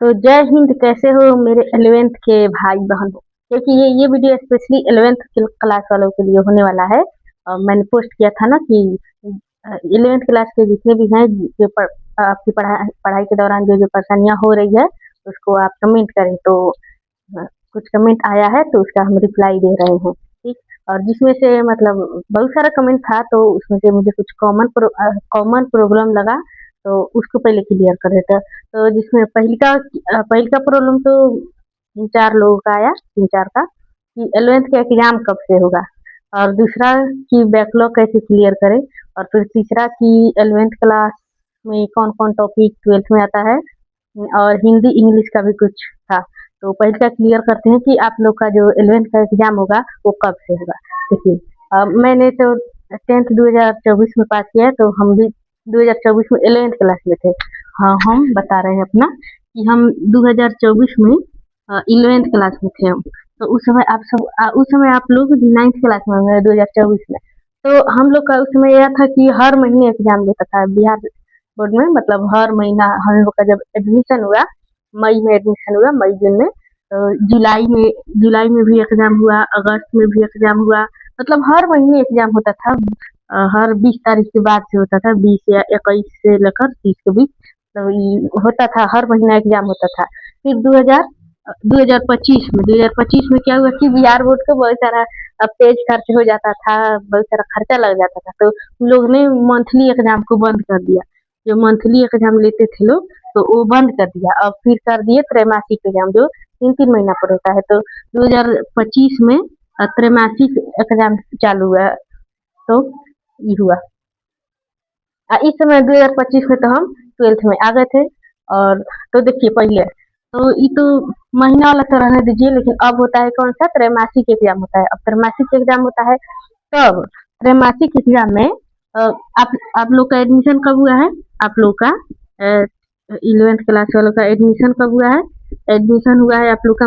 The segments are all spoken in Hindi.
तो जय हिंद, कैसे हो मेरे 11th के भाई बहनों। क्योंकि ये वीडियो स्पेशली 11th क्लास वालों के लिए होने वाला है। मैंने पोस्ट किया था ना कि 11th क्लास के जितने भी हैं जो आपकी पढ़ाई के दौरान जो जो परेशानियां हो रही है उसको आप कमेंट करें। तो कुछ कमेंट आया है तो उसका हम रिप्लाई दे रहे हैं, ठीक। और जिसमें से मतलब बहुत सारा कमेंट था तो उसमें से मुझे कुछ कॉमन प्रॉब्लम लगा, तो उसको पहले क्लियर कर देते हैं। तो जिसमें पहल का प्रॉब्लम तो 3-4 लोगों का आया, 3-4 का, कि 11th का एग्जाम कब से होगा। और दूसरा कि बैकलॉग कैसे क्लियर करें। और फिर तीसरा कि 11th क्लास में कौन कौन टॉपिक 12th में आता है। और हिंदी इंग्लिश का भी कुछ था। तो पहले का क्लियर करते हैं कि आप लोग का जो 11th का एग्जाम होगा वो कब से होगा। देखिए, मैंने तो 10th 2024 में पास किया है, तो हम भी 2024 में 11th क्लास में थे। हाँ, हम बता रहे हैं अपना कि हम 2024 में 11th क्लास में थे हम। तो उस समय आप लोग 9th क्लास में होंगे 2024 में। तो हम लोग का उस समय यह था कि हर महीने एग्जाम लेता था बिहार बोर्ड में। मतलब हर महीना हम लोग का जब एडमिशन हुआ, मई में एडमिशन हुआ, मई जून में, तो जुलाई में भी एग्जाम हुआ, अगस्त में भी एग्जाम हुआ। मतलब हर महीने एग्जाम होता था। हर 20 तारीख के बाद से होता था, 20 या 21 से लेकर 30 के बीच। तो ये होता था, हर महीना एग्जाम होता था। फिर 2025 में क्या हुआ कि बिहार बोर्ड को बहुत सारा पेज खर्च हो जाता था, बहुत सारा खर्चा लग जाता था। तो उन लोग ने मंथली एग्जाम को बंद कर दिया। जो मंथली एग्जाम लेते थे लोग, तो वो बंद कर दिया। अब फिर कर दिए त्रैमासिक एग्जाम, जो 3-3 महीना पर होता है। तो 2025 में त्रैमासिक एग्जाम चालू हुआ। तो ये हुआ। इस समय 2025 में तो हम 12th में आ गए थे। और तो देखिए, पहले तो ये तो महीना वाला तो रहने दीजिए, लेकिन अब होता है कौन सा, त्रैमासिक एग्जाम होता है। अब त्रैमासिक एग्जाम होता है, तब त्रैमासिक एग्जाम में आप लोग का एडमिशन कब हुआ है। आप लोग का 11th क्लास वालों का एडमिशन कब हुआ है। एडमिशन हुआ है आप लोग का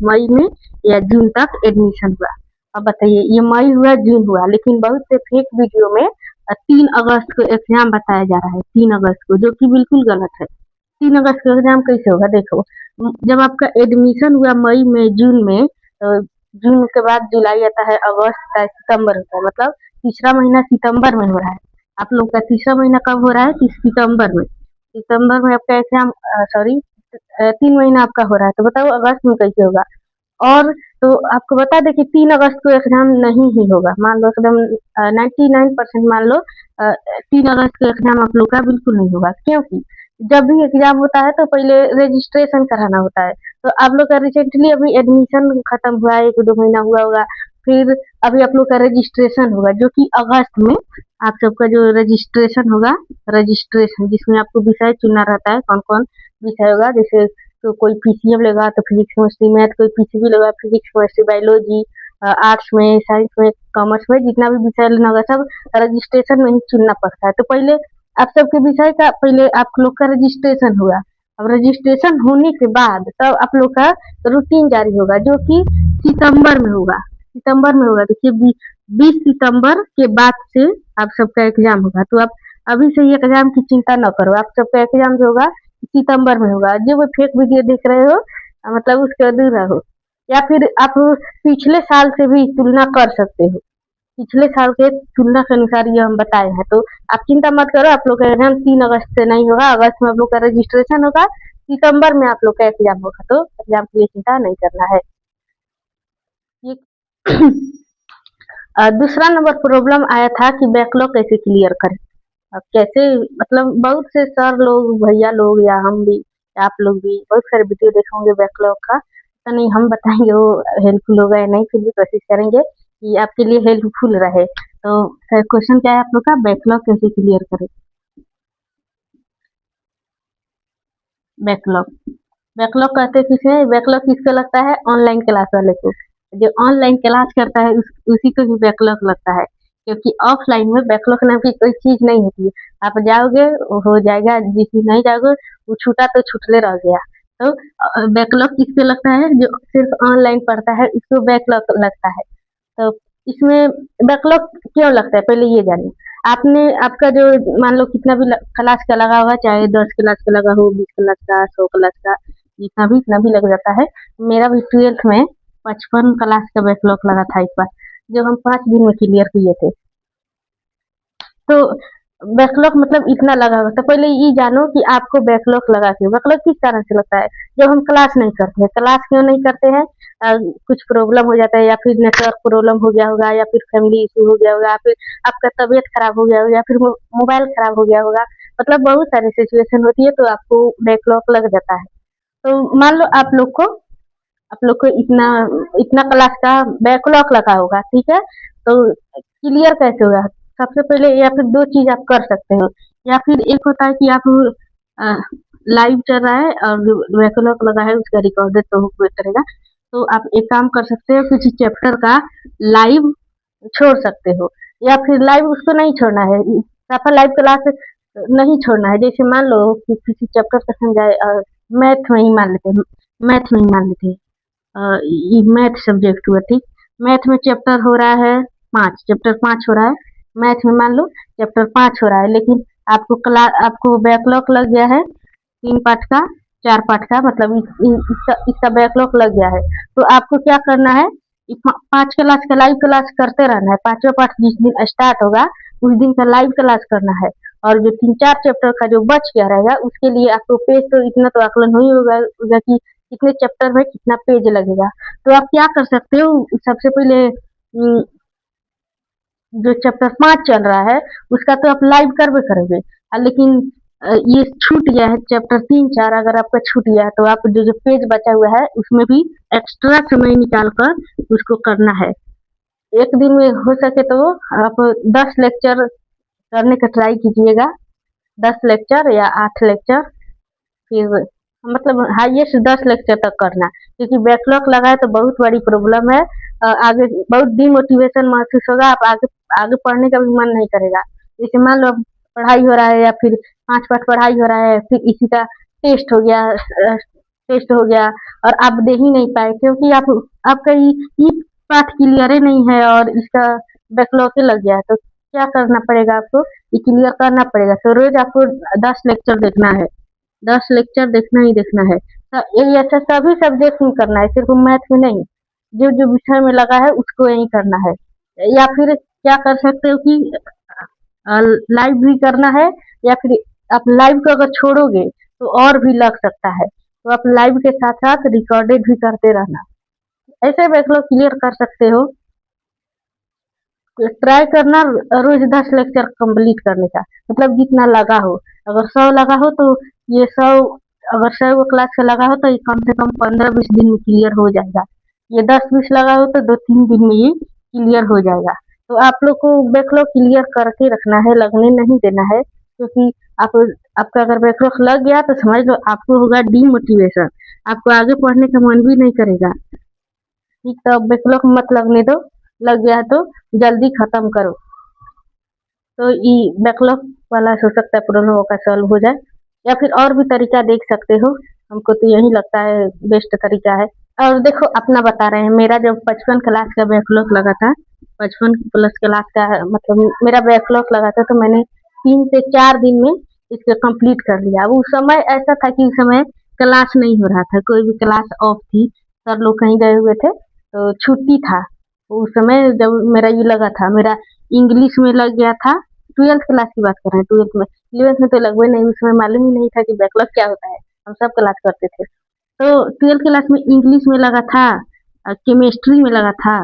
मई में या जून तक एडमिशन हुआ। अब बताइए, ये मई हुआ, जून हुआ, लेकिन बहुत से फेक वीडियो में 3 अगस्त को एग्जाम बताया जा रहा है, 3 अगस्त को, जो कि बिल्कुल गलत है। 3 अगस्त को एग्जाम कैसे होगा। देखो, जब आपका एडमिशन हुआ मई में, जून में, तो जून के बाद जुलाई आता है, अगस्त आता है, सितंबर होता है। मतलब तीसरा महीना सितंबर में हो रहा है। आप लोग का तीसरा महीना कब हो रहा है कि सितंबर में। सितंबर में आपका एग्जाम, सॉरी, 3 महीना आपका हो रहा है। तो बताओ अगस्त में कैसे होगा। और तो आपको बता दें कि 3 अगस्त को एग्जाम नहीं ही होगा। मान लो एकदम 99% मान लो 3 अगस्त को एग्जाम आप लोग का बिल्कुल नहीं होगा। क्योंकि जब भी एग्जाम होता है तो पहले रजिस्ट्रेशन कराना होता है। तो आप लोग का रिसेंटली अभी एडमिशन खत्म हुआ है, 1-2 महीना हुआ होगा। फिर अभी आप लोग का रजिस्ट्रेशन होगा, जो कि अगस्त में आप सबका जो रजिस्ट्रेशन होगा, रजिस्ट्रेशन जिसमें आपको विषय चुनना रहता है, कौन कौन विषय होगा। जैसे तो कोई पीसीएम लेगा तो फिजिक्स केमिस्ट्री मैथ, कोई पीसीबी लेगा फिजिक्स केमिस्ट्री बायोलॉजी, आर्ट्स में, साइंस में, कॉमर्स में, जितना भी विषय लेना होगा सब रजिस्ट्रेशन में ही चुनना पड़ता है। तो पहले आप सबके विषय का पहले आप लोग का रजिस्ट्रेशन हुआ। अब रजिस्ट्रेशन होने के बाद तब आप लोग का रूटीन जारी होगा, जो कि सितंबर में होगा। सितंबर में होगा, देखिए 20 सितंबर के बाद से आप सबका एग्जाम होगा। तो आप अभी से ही एग्जाम की चिंता न करो, आप सबका एग्जाम जो होगा सितंबर में होगा। जो वो फेक वीडियो देख रहे हो, मतलब उसके दूर रहो। या फिर आप पिछले साल से भी तुलना कर सकते हो। पिछले साल के तुलना के अनुसार ये हम बताए हैं। तो आप चिंता मत करो, आप लोग का एग्जाम 3 अगस्त से नहीं होगा। अगस्त में आप लोग का रजिस्ट्रेशन होगा, सितंबर में आप लोग का एग्जाम होगा। तो एग्जाम के लिए चिंता नहीं करना है। ये दूसरा नंबर प्रॉब्लम आया था कि बैकलॉग कैसे क्लियर करें। अब कैसे, मतलब बहुत से सर लोग, भैया लोग, या हम भी, या आप लोग भी बहुत सारे वीडियो देखे होंगे बैकलॉग का। तो नहीं, हम बताएंगे वो हेल्पफुल होगा या नहीं, फिर भी कोशिश करेंगे कि आपके लिए हेल्पफुल रहे। तो क्वेश्चन क्या है आप लोग का, बैकलॉग कैसे क्लियर करें। बैकलॉग बैकलॉग कहते किसे हैं? बैकलॉग किसको लगता है? ऑनलाइन क्लास वाले को। जो ऑनलाइन क्लास करता है उसी को ही बैकलॉग लगता है। क्योंकि ऑफलाइन में बैकलॉग नाम की कोई चीज नहीं होती है। आप जाओगे वो हो जाएगा, जिस दिन नहीं जाओगे वो छूटा तो छूटले रह गया। तो बैकलॉग किसको लगता है? जो सिर्फ ऑनलाइन पढ़ता है उसको बैकलॉग लगता है। तो इसमें बैकलॉग क्यों लगता है, पहले ये जानिए। आपने आपका जो मान लो कितना भी क्लास का लगा हुआ, चाहे 10 क्लास का लगा हो, 20 क्लास का, 100 क्लास का, इतना भी लग जाता है। मेरा भी 12th में 55 क्लास का बैकलॉग लगा था इस बार, जो हम 5 दिन में क्लियर किए थे। तो बैकलॉग मतलब इतना लगा हुआ था। पहले ये जानो कि आपको बैकलॉग लगा क्यों, बैकलॉग किस कारण से लगता है। जब हम क्लास नहीं करते हैं, क्लास क्यों नहीं करते हैं, कुछ प्रॉब्लम हो जाता है, या फिर नेटवर्क प्रॉब्लम हो गया होगा, या फिर फैमिली इशू हो गया होगा, या फिर आपका तबीयत खराब हो गया होगा, या फिर मोबाइल खराब हो गया होगा, मतलब बहुत सारी सिचुएशन होती है, तो आपको बैकलॉग लग जाता है। तो मान लो आप लोग को इतना इतना क्लास का बैकलॉग लगा होगा, ठीक है। तो क्लियर कैसे होगा, सबसे पहले या फिर दो चीज आप कर सकते हो। या फिर एक होता है कि आप लाइव चल रहा है और बैकलॉग लगा है, उसका रिकॉर्डेड तो करेगा। तो आप एक काम कर सकते हो, किसी चैप्टर का लाइव छोड़ सकते हो, या फिर लाइव उसको नहीं छोड़ना है, सफल लाइव क्लास नहीं छोड़ना है। जैसे मान लो कि किसी चैप्टर का समझाए, मैथ में ही मान लेते हैं, मैथ में ही मान लेते हैं, ये मैथ सब्जेक्ट हुआ, ठीक। मैथ में चैप्टर हो रहा है 5, चैप्टर 5 हो रहा है मैथ में, मान लो चैप्टर 5 हो रहा है, लेकिन आपको बैकलॉग लग गया है 3 पार्ट का, 4 पार्ट का, मतलब इसका बैकलॉग लग गया है। तो आपको क्या करना है, 5 क्लास का लाइव क्लास करते रहना है। 5वां पार्ट जिस दिन स्टार्ट होगा उस दिन का लाइव क्लास करना है। और जो 3-4 चैप्टर का जो बच गया रहेगा उसके लिए आपको पेज तो इतना तो आकलन नहीं होगा कि कितने चैप्टर में कितना पेज लगेगा। तो आप क्या कर सकते हो, सबसे पहले जो चैप्टर 5 चल रहा है उसका तो आप लाइव करबे करोगे, लेकिन ये छूट गया है चैप्टर 3-4, अगर आपका छूट गया है तो आप जो पेज बचा हुआ है उसमें भी एक्स्ट्रा समय निकाल कर उसको करना है। एक दिन में हो सके तो आप 10 लेक्चर करने का ट्राई कीजिएगा, 10 लेक्चर या 8 लेक्चर, फिर मतलब हाईएस्ट 10 लेक्चर तक करना, क्योंकि बैकलॉग लगा है तो बहुत बड़ी प्रॉब्लम है। आगे बहुत डिमोटिवेशन महसूस होगा, आप आगे आगे पढ़ने का भी मन नहीं करेगा। जैसे मान लो पढ़ाई हो रहा है, या फिर 5 पाठ पढ़ाई हो रहा है, फिर इसी का टेस्ट हो गया, टेस्ट हो गया और आप दे ही नहीं पाए, क्योंकि आपका ये पाठ क्लियर ही नहीं है और इसका बैकलॉग ही लग गया है। तो क्या करना पड़ेगा, आपको ये क्लियर करना पड़ेगा। तो रोज आपको 10 लेक्चर देखना है, 10 लेक्चर देखना ही देखना है। ये ऐसा सभी सब्जेक्ट में करना है, सिर्फ मैथ में नहीं। जो जो विषय में लगा है उसको यही करना है। या फिर क्या कर सकते हो कि लाइव भी करना है, या फिर आप लाइव को अगर छोड़ोगे तो और भी लग सकता है, तो आप लाइव के साथ साथ रिकॉर्डेड भी करते रहना, ऐसे बैकलॉग क्लियर कर सकते हो। ट्राई करना रोज 10 लेक्चर कंप्लीट करने का, मतलब जितना लगा हो। अगर 100 लगा हो तो ये 100, अगर 100 क्लास का लगा हो तो ये कम से कम 15-20 दिन में क्लियर हो जाएगा। ये 10-20 लगा हो तो 2-3 दिन में ये क्लियर हो जाएगा। तो आप लोग को बैकलॉग क्लियर करके रखना है, लगने नहीं देना है, क्योंकि आप आपका अगर बैकलॉग लग गया तो समझ लो आपको होगा डीमोटिवेशन, आपको आगे पढ़ने का मन भी नहीं करेगा। ठीक, तो बैकलॉग मत लगने दो, लग गया तो जल्दी खत्म करो। तो ये बैकलॉग वाला हो सकता है प्रॉब्लम का सॉल्व हो जाए, या फिर और भी तरीका देख सकते हो। हमको तो यही लगता है बेस्ट तरीका है। और देखो अपना बता रहे हैं, मेरा जब 55 क्लास का बैकलॉग लगा था, 55 प्लस क्लास का मतलब मेरा बैकलॉग लगा था, तो मैंने 3 से 4 दिन में इसको कंप्लीट कर लिया। अब उस समय ऐसा था कि उस समय क्लास नहीं हो रहा था, कोई भी क्लास ऑफ थी, सर लोग कहीं गए हुए थे, तो छुट्टी था। उस समय जब मेरा ये लगा था, मेरा इंग्लिश में लग गया था। 12th क्लास की बात कर रहे हैं, 12th में, 11th में तो लगभग नहीं, उसमें मालूम ही नहीं था कि बैकलॉग क्या होता है, हम सब क्लास करते थे। तो 12th क्लास में इंग्लिश में लगा था, केमिस्ट्री में लगा था,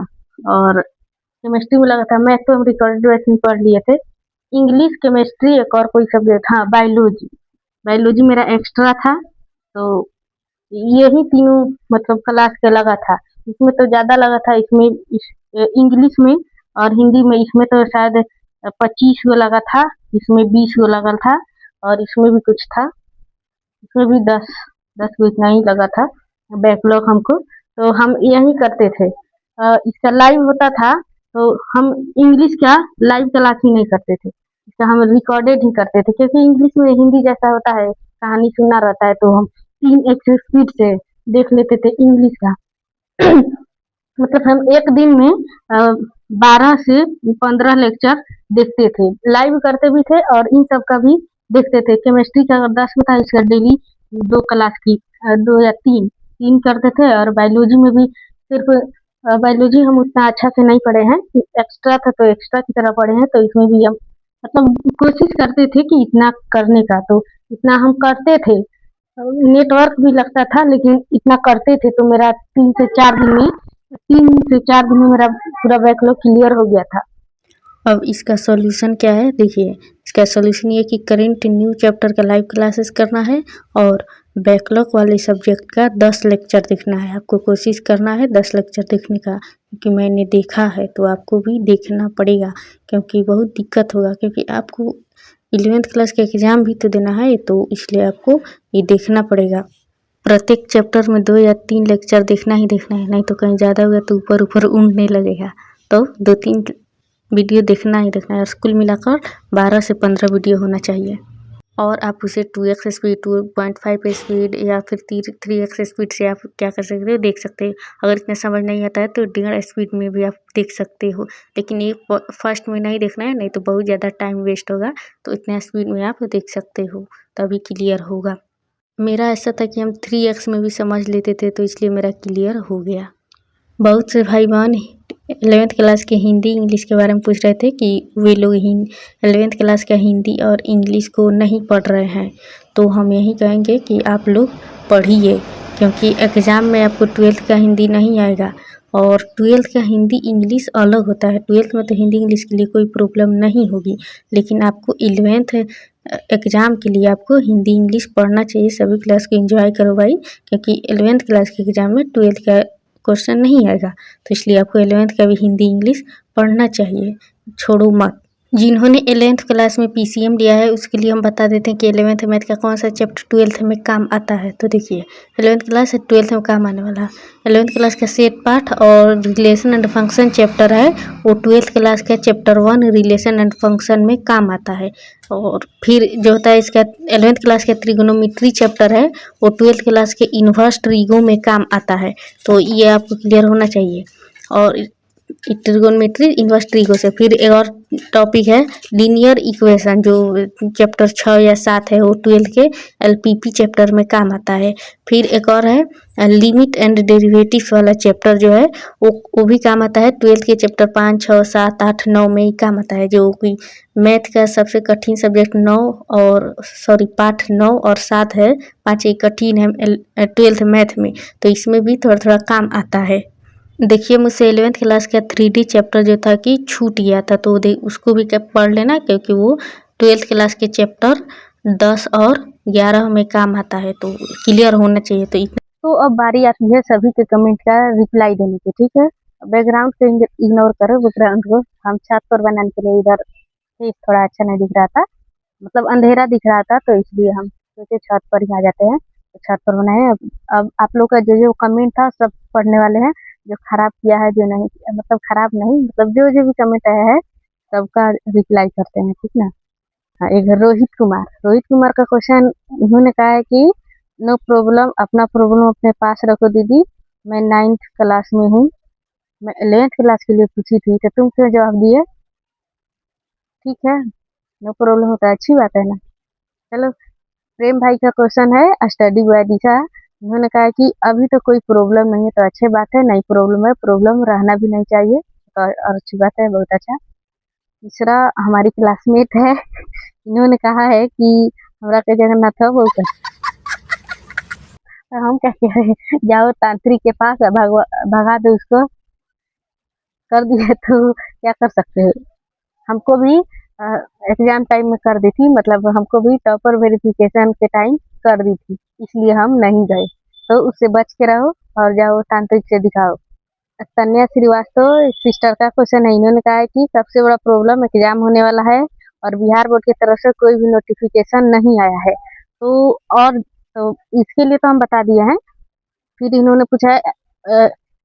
और केमिस्ट्री में लगा था, मैथ तो हम रिकॉर्डेड वैसे ही पढ़ लिए थे। इंग्लिश, केमिस्ट्री, एक और कोई सब्जेक्ट, हाँ बायोलॉजी, बायोलॉजी मेरा एक्स्ट्रा था। तो यही तीनों मतलब क्लास के लगा था। इसमें तो ज्यादा लगा था, इसमें इंग्लिश में और हिंदी में, इसमें तो शायद 25 गो लगा था, इसमें 20 गो लगा था, और इसमें भी कुछ था, इसमें भी 10 गो इतना ही लगा था बैकलॉग हमको। तो हम यही करते थे, इसका लाइव होता था तो हम इंग्लिश का लाइव क्लास ही नहीं करते थे, इसका हम रिकॉर्डेड ही करते थे, क्योंकि इंग्लिश में हिंदी जैसा होता है, कहानी सुनना रहता है, तो हम 3x स्पीड से देख लेते थे इंग्लिश का। मतलब हम एक दिन में 12 से 15 लेक्चर देखते थे, लाइव करते भी थे और इन सब का भी देखते थे। केमिस्ट्री का अगर 10 में था, इसका डेली 2 क्लास की 2 या 3 करते थे। और बायोलॉजी में भी सिर्फ बायोलॉजी हम उतना अच्छा से नहीं पढ़े हैं, एक्स्ट्रा था तो एक्स्ट्रा की तरह पढ़े हैं, तो इसमें भी हम मतलब कोशिश करते थे कि इतना करने का, तो इतना हम करते थे। नेटवर्क भी लगता था लेकिन इतना करते थे, तो मेरा 3 से 4 दिन में मेरा पूरा बैकलॉग क्लियर हो गया था। अब इसका सॉल्यूशन क्या है, देखिए इसका सॉल्यूशन ये कि करेंट न्यू चैप्टर का लाइव क्लासेस करना है और बैकलॉग वाले सब्जेक्ट का 10 लेक्चर देखना है। आपको कोशिश करना है 10 लेक्चर देखने का, क्योंकि मैंने देखा है तो आपको भी देखना पड़ेगा, क्योंकि बहुत दिक्कत होगा, क्योंकि आपको 11th क्लास का एग्ज़ाम भी तो देना है, तो इसलिए आपको ये देखना पड़ेगा। प्रत्येक चैप्टर में 2 या 3 लेक्चर देखना ही देखना है, नहीं तो कहीं ज़्यादा हो गया तो ऊपर ऊपर उड़ने लगेगा। तो 2-3 वीडियो देखना ही देखना है। और कुल मिलाकर 12 से 15 वीडियो होना चाहिए। और आप उसे 2x स्पीड, 2.5 स्पीड या फिर 3x स्पीड से आप क्या कर सकते हो, देख सकते हो। अगर इतना समझ नहीं आता है तो 1.5 स्पीड में भी आप देख सकते हो, लेकिन ये फर्स्ट में नहीं देखना है, नहीं तो बहुत ज़्यादा टाइम वेस्ट होगा। तो इतना स्पीड में आप देख सकते हो, तभी क्लियर होगा। मेरा ऐसा था कि हम 3x में भी समझ लेते थे, तो इसलिए मेरा क्लियर हो गया। बहुत से भाई बहन 11th क्लास के हिंदी इंग्लिश के बारे में पूछ रहे थे कि वे लोग 11th क्लास का हिंदी और इंग्लिश को नहीं पढ़ रहे हैं, तो हम यही कहेंगे कि आप लोग पढ़िए, क्योंकि एग्ज़ाम में आपको 12th का हिंदी नहीं आएगा। और 12th का हिंदी इंग्लिश अलग होता है। 12th में तो हिंदी इंग्लिश के लिए कोई प्रॉब्लम नहीं होगी, लेकिन आपको 11th एग्ज़ाम के लिए आपको हिंदी इंग्लिश पढ़ना चाहिए। सभी क्लास को एंजॉय करो भाई, क्योंकि 11th क्लास के एग्ज़ाम में 12th का क्वेश्चन नहीं आएगा, तो इसलिए आपको 11th का भी हिंदी इंग्लिश पढ़ना चाहिए, छोड़ो मत। जिन्होंने 11th क्लास में PCM लिया है उसके लिए हम बता देते हैं कि 11th मैथ का कौन सा चैप्टर 12th में काम आता है। तो देखिए 11th क्लास है, 12th में काम आने वाला है। 11th क्लास का सेट पार्ट और रिलेशन एंड फंक्शन चैप्टर है, वो 12th क्लास का चैप्टर 1 रिलेशन एंड फंक्शन में काम आता है। और फिर जो होता है इसका 11th क्लास का ट्रिगोनोमेट्री चैप्टर है, वो 12th क्लास के इन्वर्स ट्रिगो में काम आता है। तो ये आपको क्लियर होना चाहिए। और ट्रिगोनोमेट्री इन्वर्स ट्रिगो से फिर एक और टॉपिक है लीनियर इक्वेशन, जो चैप्टर 6 या 7 है, वो 12th के LPP चैप्टर में काम आता है। फिर एक और है लिमिट एंड डेरिवेटिव्स वाला चैप्टर जो है वो भी काम आता है 12th के चैप्टर 5, 6, 7, 8, 9 में ही काम आता है। जो कि मैथ का सबसे कठिन सब्जेक्ट 9 और पाठ 9 और 7 है, 5 एक कठिन है 12th मैथ में, तो इसमें भी थोड़ा थोड़ा काम आता है। देखिए मुझसे 11th क्लास का 3D चैप्टर जो था कि छूट गया था, तो उसको भी पढ़ लेना, क्योंकि वो 12th क्लास के चैप्टर 10 और 11 में काम आता है, तो क्लियर होना चाहिए। तो इतना। तो अब बारी आती है सभी के कमेंट का रिप्लाई देने की, ठीक है। बैकग्राउंड से इग्नोर करो, बैकग्राउंड को हम छत पर बनाने के लिए इधर थोड़ा अच्छा नहीं दिख रहा था, मतलब अंधेरा दिख रहा था, तो इसलिए हम सोचे छत पर ही आ जाते हैं, तो छत पर बनाए। अब आप लोग का जो जो कमेंट था सब पढ़ने वाले हैं, जो खराब किया है, जो नहीं किया, मतलब खराब नहीं, मतलब जो जो भी कमेंट आया है सबका रिप्लाई करते हैं, ठीक ना। हाँ, एक रोहित कुमार का क्वेश्चन उन्होंने कहा है कि नो प्रॉब्लम, अपना प्रॉब्लम अपने पास रखो दीदी, मैं 9th क्लास में हूँ, मैं 11th क्लास के लिए पूछी थी, तो तुम क्यों जवाब दिए। ठीक है, नो प्रॉब्लम होता है, अच्छी बात है ना। चलो, प्रेम भाई का क्वेश्चन है स्टडी बाय दिशा, उन्होंने कहा कि अभी तो कोई प्रॉब्लम नहीं है, तो अच्छी बात है, नहीं प्रॉब्लम है, प्रॉब्लम रहना भी नहीं चाहिए, तो और अच्छी बात है, बहुत अच्छा। तीसरा हमारी क्लासमेट है, इन्होंने कहा है कि हमरा के जगन्नाथ हो बहुत अच्छा। तो हम क्या कह रहे हैं, जाओ तांत्रिक के पास, भगा दो उसको, कर दिए तो क्या कर सकते हो। हमको भी एग्जाम टाइम में कर दी थी, मतलब हमको भी टॉपर वेरिफिकेशन के टाइम कर दी थी, इसलिए हम नहीं गए, तो उससे बच के रहो और जाओ तांत्रिक से दिखाओ। तन्या श्रीवास्तव सिस्टर का क्वेश्चन है, इन्होंने कहा है कि सबसे बड़ा प्रॉब्लम एग्जाम होने वाला है और बिहार बोर्ड की तरफ से कोई भी नोटिफिकेशन नहीं आया है, तो और तो इसके लिए तो हम बता दिए हैं। फिर इन्होंने पूछा है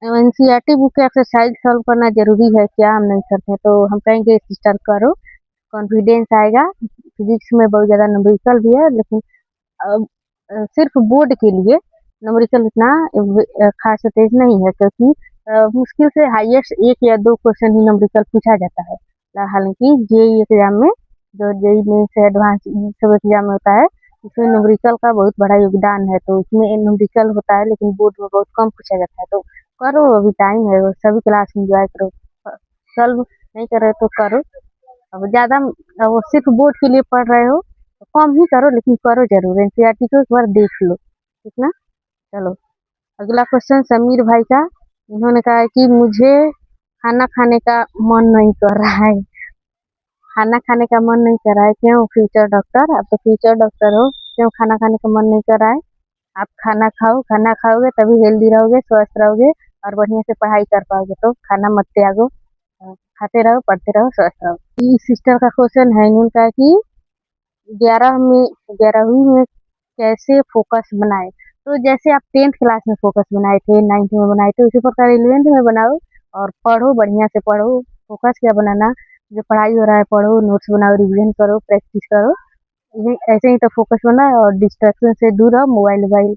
NCERT बुक का एक्सरसाइज सॉल्व करना जरूरी है क्या, हम नहीं करते, तो हम कहेंगे सिस्टर करो, कॉन्फिडेंस आएगा। फिजिक्स में बहुत ज़्यादा न्यूमेरिकल भी है, लेकिन सिर्फ बोर्ड के लिए न्यूमेरिकल इतना खास तेज नहीं है, क्योंकि मुश्किल से हाईएस्ट 1 या 2 क्वेश्चन ही न्यूमेरिकल पूछा जाता है। हालाँकि जेईई एग्ज़ाम में, जो जेईई मेंस एडवांस सब एग्ज़ाम में होता है, उसमें न्यूमेरिकल का बहुत बड़ा योगदान है, तो उसमें न्यूमेरिकल होता है लेकिन बोर्ड में बहुत कम पूछा जाता है। तो करो, अभी टाइम है, सभी क्लास एन्जॉय करो। सॉल्व नहीं कर रहे तो करो। अब ज़्यादा अब सिर्फ बोर्ड के लिए पढ़ रहे हो तो कम ही करो, लेकिन करो ज़रूर। एनसीईआरटी को एक बार देख लो, ठीक ना? चलो अगला क्वेश्चन समीर भाई का। इन्होंने कहा है कि मुझे खाना खाने का मन नहीं कर रहा है। खाना खाने का मन नहीं कर रहा है, क्यों? फ्यूचर डॉक्टर, आप तो फ्यूचर डॉक्टर हो, क्यों खाना खाने का मन नहीं कर रहा है? आप खाना खाओ, खाना खाओगे तभी हेल्दी रहोगे, स्वस्थ रहोगे और बढ़िया से पढ़ाई कर पाओगे। तो खाना मत त्यागो, खाते रहो, पढ़ते रहो, स्वस्थ रहो। ये सिस्टर का क्वेश्चन है, इन्होंने कहा कि 11वीं में कैसे फोकस बनाए? तो जैसे आप 10th क्लास में फोकस बनाए थे, 9th में बनाए थे, उसी प्रकार 11th में बनाओ और पढ़ो, बढ़िया से पढ़ो। फोकस क्या बनाना, जो पढ़ाई हो रहा है पढ़ो, नोट्स बनाओ, रिवीजन करो, प्रैक्टिस करो। ये ऐसे ही तो फोकस बनना है। और डिस्ट्रैक्शन से दूर रहो, मोबाइल वोबाइल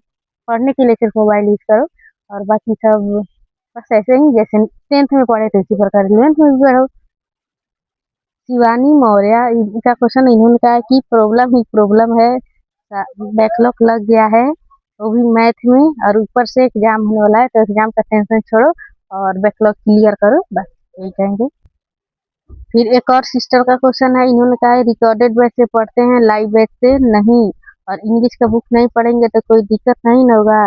पढ़ने के लिए सिर्फ मोबाइल यूज करो और बाकी सब बस ऐसे ही जैसे 10th में पढ़े थे उसी प्रकार 11th में भी पढ़ो। शिवानी मौर्य, इनका क्वेश्चन इन्होंने कहा कि प्रॉब्लम ही प्रॉब्लम है, बैकलॉग लग गया है, वो भी मैथ में, और ऊपर से एग्जाम होने वाला है, तो एग्जाम का टेंशन छोड़ो और बैकलॉग क्लियर करो, बस यही कहेंगे। फिर एक और सिस्टर का क्वेश्चन है, इन्होंने कहा है रिकॉर्डेड बैच से पढ़ते हैं, लाइव बैच से नहीं, और इंग्लिश का बुक नहीं पढ़ेंगे तो कोई दिक्कत नहीं ना होगा?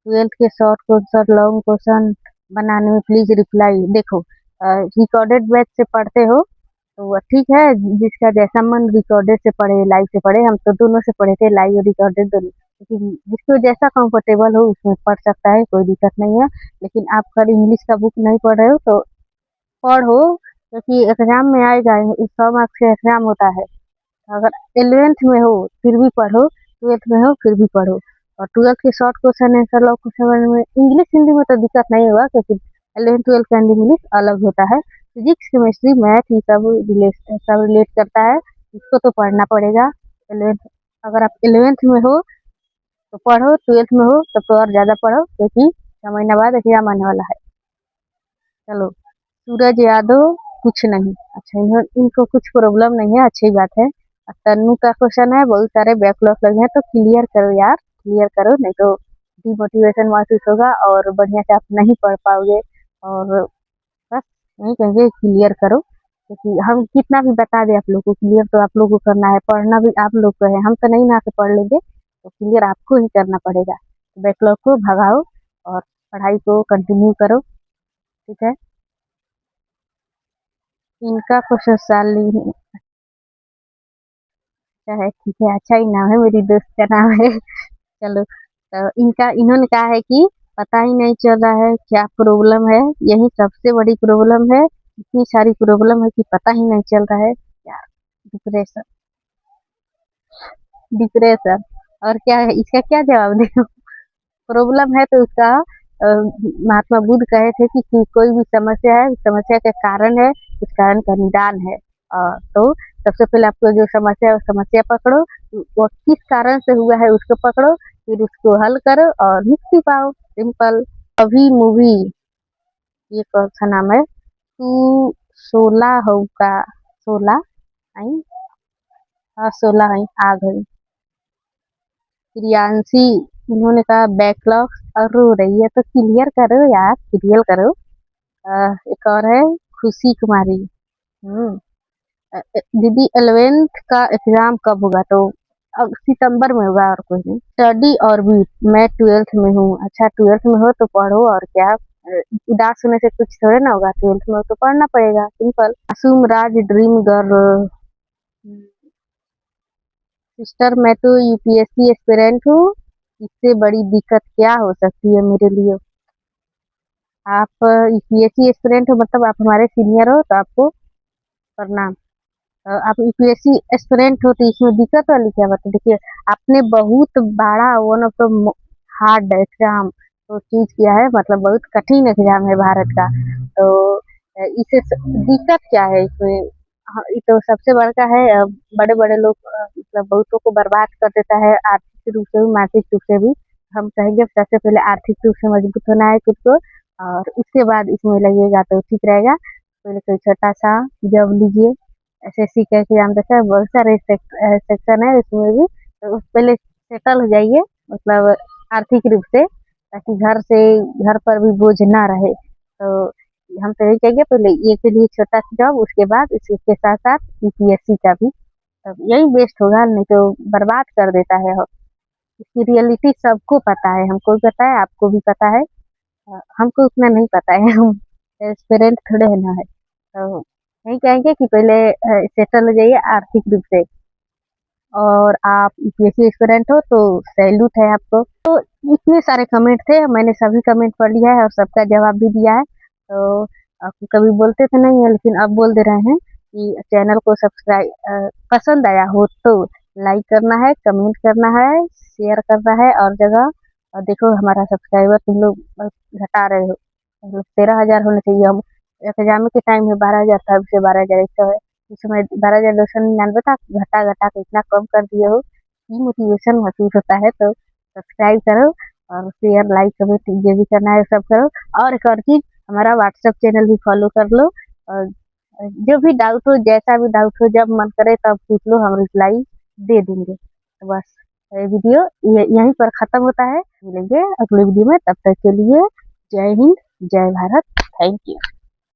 12th के शॉर्ट क्वेश्चन, लॉन्ग क्वेश्चन बनाने में प्लीज रिप्लाई। देखो रिकॉर्डेड बैच से पढ़ते हो तो ठीक है, जिसका जैसा मन रिकॉर्डेड से पढ़े, लाइव से पढ़े। हम तो दोनों से पढ़े थे, लाइव और रिकॉर्डेड दोनों, लेकिन जिसको जैसा कंफर्टेबल हो उसमें पढ़ सकता है, कोई दिक्कत नहीं है। लेकिन आप अगर इंग्लिश का बुक नहीं पढ़ रहे हो तो पढ़ो, क्योंकि एग्जाम में आएगा, 100 मार्क्स का एग्जाम होता है। अगर 11th में हो फिर भी पढ़ो, 12th में हो फिर भी पढ़ो। और 12th के short question answer, long question में इंग्लिश हिंदी में तो दिक्कत नहीं होगा, क्योंकि 11th 12th का इंग्लिश अलग होता है। फिजिक्स केमिस्ट्री मैथ ये सब रिलेट करता है, इसको तो पढ़ना पड़ेगा। 11th अगर आप 11th में हो तो पढ़ो, 12th में हो तब तो और ज़्यादा पढ़ो, क्योंकि 6 महीना बाद एग्जाम आने वाला है। चलो सूरज यादव, कुछ नहीं, अच्छा इनको कुछ प्रॉब्लम नहीं है, अच्छी बात है। तन्नू का क्वेश्चन है, बहुत सारे बैकलॉग लगे हैं तो क्लियर करो यार, क्लियर करो, नहीं तो डिमोटिवेशन महसूस होगा और बढ़िया से आप नहीं पढ़ पाओगे। और बस यही कहेंगे, क्लियर करो, क्योंकि हम कितना भी बता दें आप लोग को, क्लियर तो आप लोग को करना है, पढ़ना भी आप लोग को है, हम तो नहीं ना के पढ़ लेंगे, तो क्लियर आपको ही करना पड़ेगा। बैकलॉग को भगाओ और पढ़ाई को कंटिन्यू करो, ठीक है। इनका क्वेश्चन साली अच्छा है, ठीक है, अच्छा ही नाम है, मेरी दोस्त का नाम है। चलो तो इन्होंने कहा है कि पता ही नहीं चल रहा है क्या प्रॉब्लम है, यही सबसे बड़ी प्रॉब्लम है, इतनी सारी प्रॉब्लम है कि पता ही नहीं चल रहा है यार। डिप्रेशन, डिप्रेशन और क्या है, इसका क्या जवाब दे? प्रॉब्लम है तो उसका महात्मा बुद्ध कहे थे कि कोई भी समस्या है, समस्या का कारण है, उस कारण का निदान है। तो सबसे पहले आपको जो समस्या है, समस्या पकड़ो, वो किस कारण से हुआ है उसको पकड़ो, फिर उसको हल करो और मुक्ति पाओ, सिंपल। अभी मूवी, ये कौन सा नाम है? तू सोला हो का, सोला आई, हाँ सोला आई आ गई। प्रियांशी, इन्होंने कहा बैकलॉग और रो रही है, तो क्लियर करो यार, क्लियर करो। एक और है खुशी कुमारी, दीदी 11th का एग्जाम कब होगा? तो अब सितंबर में होगा, और कोई नहीं। स्टडी और भी, मैं 12th में हूँ। अच्छा 12th में हो तो पढ़ो, और क्या उदास होने से कुछ थोड़े ना होगा, 12th में हो तो पढ़ना पड़ेगा, सिंपल। मासूम राज ड्रीम गर्ल, सिस्टर मैं तो यूपीएससी एस्पिरेंट हूँ, इससे बड़ी दिक्कत क्या हो सकती है मेरे लिए? आप यूपीएससी एस्पिरेंट हो मतलब आप हमारे सीनियर हो, तो आपको प्रणाम। आप यूपीएससी एस्पिरेंट हो तो इसमें दिक्कत वाली क्या बात है? देखिए आपने बहुत बड़ा one of the hard exam तो चूज किया है, मतलब बहुत कठिन एग्जाम है भारत का, तो इसे दिक्कत क्या है इसमें? हाँ, ये तो सबसे बड़का है। बड़े बड़े लोग मतलब बहुतों को बर्बाद कर देता है, आर्थिक रूप से भी, मानसिक रूप से भी। हम कहेंगे सबसे पहले आर्थिक रूप से मजबूत होना है खुद को, और उसके बाद इसमें लगिएगा तो ठीक रहेगा। पहले कोई छोटा सा जॉब लीजिए। एसएससी का एग्जाम देखा है, बहुत सारे सेक्शन है इसमें भी, तो उस पहले सेटल हो जाइए, मतलब आर्थिक रूप से, ताकि घर पर भी बोझ ना रहे। तो हम तो यही कहेंगे, पहले ये के लिए छोटा सा जॉब, उसके बाद इसके साथ साथ यूपीएससी का भी, तब यही बेस्ट होगा, नहीं तो बर्बाद कर देता है। इसकी रियलिटी सबको पता है, हमको भी पता है, आपको भी पता है। हमको उतना नहीं पता है, हम एस्पिरेंट थोड़े है ना है। तो यही कहेंगे कि पहले सेटल हो जाइए आर्थिक रूप से। और आप यूपीएससी एस्पिरेंट हो तो सैल्यूट है आपको। तो इतने सारे कमेंट थे, मैंने सभी कमेंट पढ़ लिया है और सबका जवाब भी दिया है। तो आप कभी बोलते तो नहीं है, लेकिन अब बोल दे रहे हैं कि चैनल को सब्सक्राइब, पसंद आया हो तो लाइक करना है, कमेंट करना है, शेयर करना है और जगह। और देखो हमारा सब्सक्राइबर तुम लोग घटा रहे हो, मतलब 13,000 होने चाहिए। हम एग्जाम के टाइम में 12,000 था, अब से 12,000 इस समय 12,299 था, घटा घटा के इतना कम कर दिए हो, ये मोटिवेशन महसूस होता है। तो सब्सक्राइब करो और शेयर लाइक कमेंट जो भी करना है सब करो। और एक और चीज, हमारा व्हाट्सएप चैनल भी फॉलो कर लो, और जो भी डाउट हो, जैसा भी डाउट हो, जब मन करे तब पूछ लो, हम रिप्लाई दे देंगे। तो बस ये वीडियो यहीं पर खत्म होता है, मिलेंगे अगले वीडियो में, तब तक के लिए जय हिंद, जय भारत, थैंक यू।